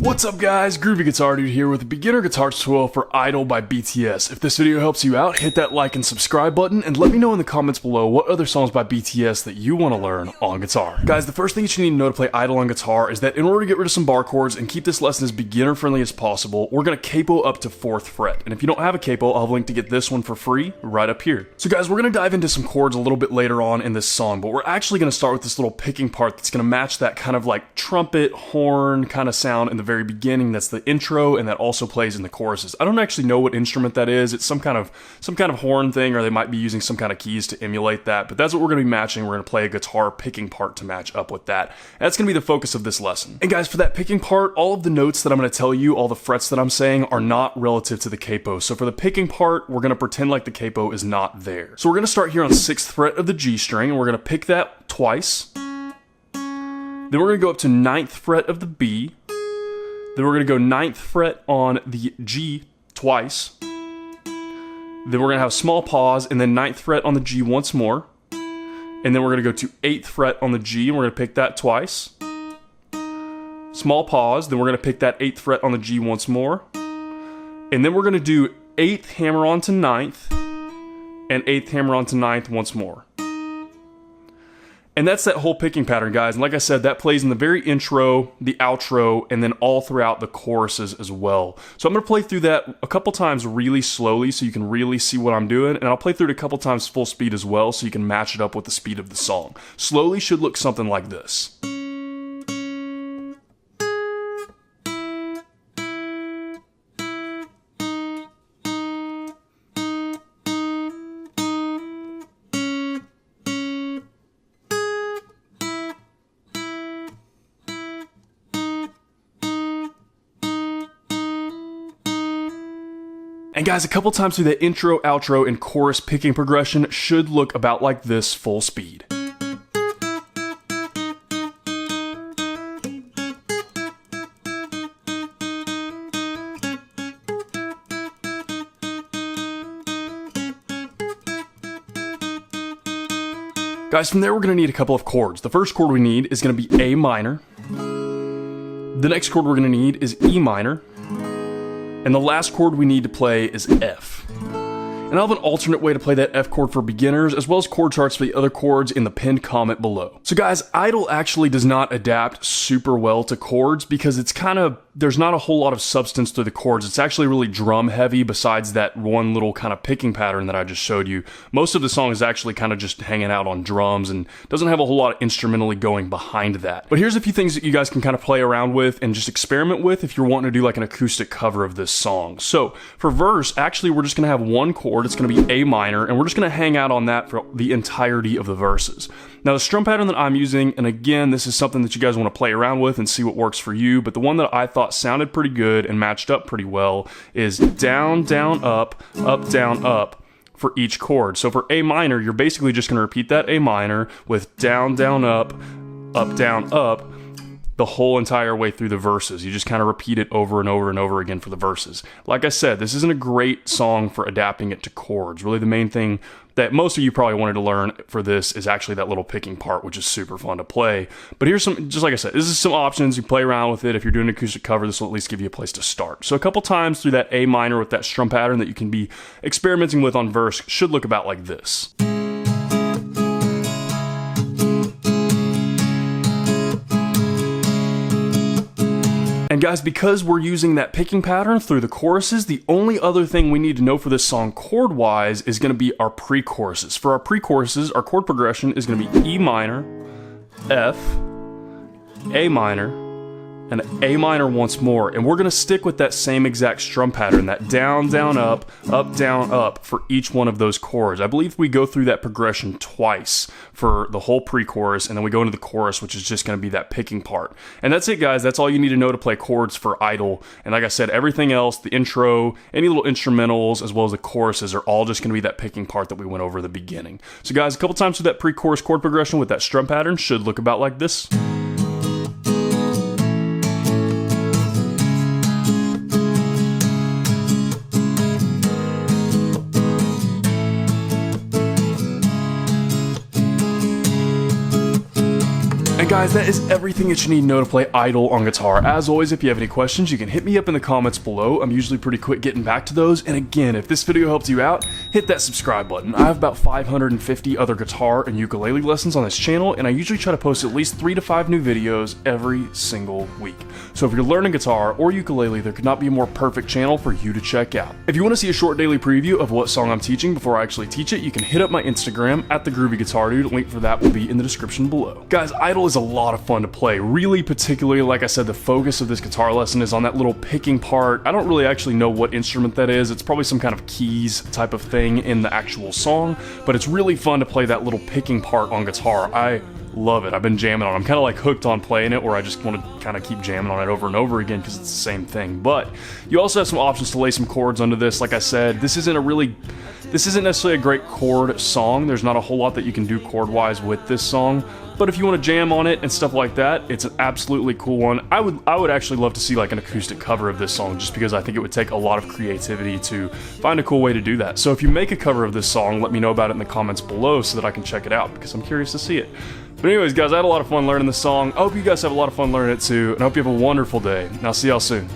What's up guys, Groovy Guitar Dude here with a beginner guitar tutorial for Idol by BTS. If this video helps you out, hit that like and subscribe button and let me know in the comments below what other songs by BTS that you want to learn on guitar. Guys, the first thing that you need to know to play Idol on guitar is that in order to get rid of some bar chords and keep this lesson as beginner friendly as possible, we're going to capo up to 4th fret. And if you don't have a capo, I'll have a link to get this one for free right up here. So guys, we're going to dive into some chords a little bit later on in this song, but we're actually going to start with this little picking part that's going to match that kind of like trumpet, horn kind of sound in the very beginning. That's the intro, and that also plays in the choruses. I don't actually know what instrument that is. It's some kind of horn thing, or they might be using some kind of keys to emulate that, but that's what we're going to be matching. We're going to play a guitar picking part to match up with that. And that's going to be the focus of this lesson. And guys, for that picking part, all of the notes that I'm going to tell you, all the frets that I'm saying, are not relative to the capo. So for the picking part, we're going to pretend like the capo is not there. So we're going to start here on 6th fret of the G string, and we're going to pick that twice. Then we're going to go up to 9th fret of the B. Then we're going to go 9th fret on the G twice. Then we're going to have a small pause, and then 9th fret on the G once more. And then we're going to go to 8th fret on the G, and we're going to pick that twice. Small pause, then we're going to pick that 8th fret on the G once more. And then we're going to do 8th hammer on to 9th, and 8th hammer on to 9th once more. And that's that whole picking pattern, guys. And like I said, that plays in the very intro, the outro, and then all throughout the choruses as well. So I'm going to play through that a couple times really slowly so you can really see what I'm doing. And I'll play through it a couple times full speed as well so you can match it up with the speed of the song. Slowly should look something like this. And guys, a couple times through the intro, outro, and chorus picking progression should look about like this full speed. Guys, from there we're going to need a couple of chords. The first chord we need is going to be A minor. The next chord we're going to need is E minor. And the last chord we need to play is F. And I'll have an alternate way to play that F chord for beginners, as well as chord charts for the other chords in the pinned comment below. So guys, Idol actually does not adapt super well to chords because it's there's not a whole lot of substance to the chords. It's actually really drum heavy besides that one little kind of picking pattern that I just showed you. Most of the song is actually kind of just hanging out on drums and doesn't have a whole lot of instrumentally going behind that. But here's a few things that you guys can kind of play around with and just experiment with if you're wanting to do like an acoustic cover of this song. So for verse, actually we're just going to have one chord. It's going to be A minor, and we're just going to hang out on that for the entirety of the verses. Now the strum pattern that I'm using, and again, this is something that you guys want to play around with and see what works for you, but the one that I thought sounded pretty good and matched up pretty well is down, down, up, down, up for each chord. So for A minor, you're basically just going to repeat that A minor with down, down, up, down, up, the whole entire way through the verses. You just kind of repeat it over and over and over again for the verses. Like I said, this isn't a great song for adapting it to chords. Really the main thing that most of you probably wanted to learn for this is actually that little picking part, which is super fun to play. But here's some, just like I said, this is some options. You play around with it. If you're doing an acoustic cover, this will at least give you a place to start. So a couple times through that A minor with that strum pattern that you can be experimenting with on verse should look about like this. And guys, because we're using that picking pattern through the choruses, the only other thing we need to know for this song chord-wise is going to be our pre-choruses. For our pre-choruses, our chord progression is going to be E minor, F, A minor, and A minor once more. And we're going to stick with that same exact strum pattern, that down, down, up, down, up for each one of those chords. I believe we go through that progression twice for the whole pre-chorus, and then we go into the chorus, which is just going to be that picking part. And that's it, guys. That's all you need to know to play chords for Idol. And like I said, everything else, the intro, any little instrumentals, as well as the choruses are all just going to be that picking part that we went over at the beginning. So guys, a couple times through that pre-chorus chord progression with that strum pattern should look about like this. Alright guys, that is everything that you need to know to play Idol on guitar. As always, if you have any questions, you can hit me up in the comments below. I'm usually pretty quick getting back to those. And again, if this video helped you out, hit that subscribe button. I have about 550 other guitar and ukulele lessons on this channel, and I usually try to post at least 3 to 5 new videos every single week. So if you're learning guitar or ukulele, there could not be a more perfect channel for you to check out. If you want to see a short daily preview of what song I'm teaching before I actually teach it, you can hit up my Instagram at @thegroovyguitardude. Link for that will be in the description below. Guys, Idol is a lot of fun to play. Really, particularly, like I said, the focus of this guitar lesson is on that little picking part. I don't really actually know what instrument that is. It's probably some kind of keys type of thing in the actual song, but it's really fun to play that little picking part on guitar. I love it. I've been jamming on it. I'm kind of like hooked on playing it, where I just want to kind of keep jamming on it over and over again because it's the same thing. But you also have some options to lay some chords under this. Like I said, this isn't necessarily a great chord song. There's not a whole lot that you can do chord-wise with this song. But if you want to jam on it and stuff like that, it's an absolutely cool one. I would actually love to see like an acoustic cover of this song, just because I think it would take a lot of creativity to find a cool way to do that. So if you make a cover of this song, let me know about it in the comments below so that I can check it out, because I'm curious to see it. But anyways, guys, I had a lot of fun learning this song. I hope you guys have a lot of fun learning it too, and I hope you have a wonderful day, and I'll see y'all soon.